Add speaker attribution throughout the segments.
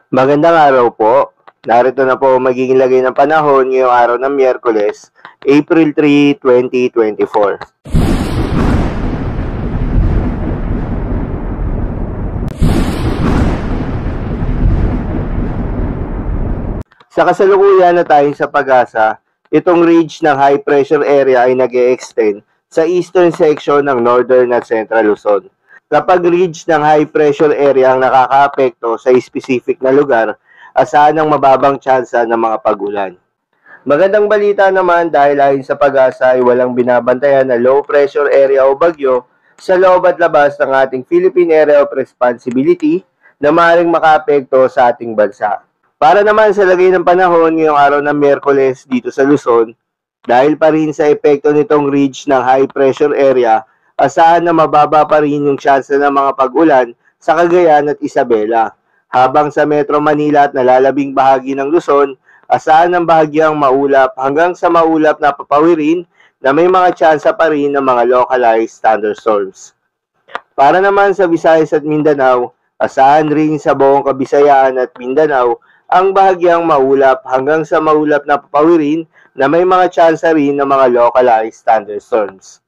Speaker 1: Magandang araw po. Narito na po ang magiging lagay ng panahon ngayong araw ng Miyerkules, April 3, 2024. Sa kasalukuyan na tayo sa Pag-asa, itong ridge ng high pressure area ay nag-e-extend sa eastern section ng northern at central Luzon. Kapag ridge ng high pressure area ang nakakaapekto sa specific na lugar, asahan ng mababang tsansa ng mga pag-ulan. Magandang balita naman dahil ayon sa Pag-asa ay walang binabantayan na low pressure area o bagyo sa loob at labas ng ating Philippine Area of Responsibility na maaaring makaapekto sa ating bansa. Para naman sa lagay ng panahon ngayong araw ng Miyerkules dito sa Luzon, dahil pa rin sa epekto nitong ridge ng high pressure area, asahan na mababa pa rin yung tsansa ng mga pag-ulan sa Cagayan at Isabela. Habang sa Metro Manila at nalalabing bahagi ng Luzon, asahan ng bahagyang maulap hanggang sa maulap na papawirin na may mga tsansa pa rin ng mga localized thunderstorms. Para naman sa Visayas at Mindanao, asahan rin sa buong Kabisayaan at Mindanao ang bahagyang maulap hanggang sa maulap na papawirin na may mga tsansa rin ng mga localized thunderstorms.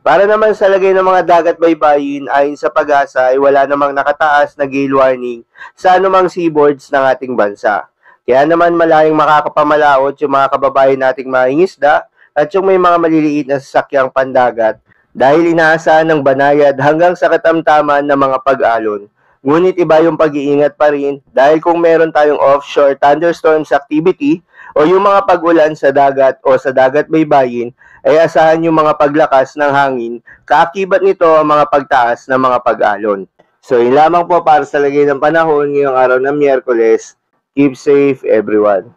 Speaker 1: Para naman sa lagay ng mga dagat baybayin, ayon sa Pag-asa ay wala namang nakataas na gale warning sa anumang seaboards ng ating bansa. Kaya naman malayang makakapamalaot yung mga kababayan nating mangingisda at yung may mga maliliit na sasakyang pandagat dahil inaasahan ng banayad hanggang sa katamtaman ng mga pag-alon. Ngunit iba yung pag-iingat pa rin dahil kung meron tayong offshore thunderstorms activity o yung mga pag-ulan sa dagat o sa dagat baybayin, ay asahan yung mga paglakas ng hangin, kaakibat nito ang mga pagtaas ng mga pag-alon. So yun lamang po para sa lagay ng panahon ngayong araw ng Miyerkules. Keep safe everyone.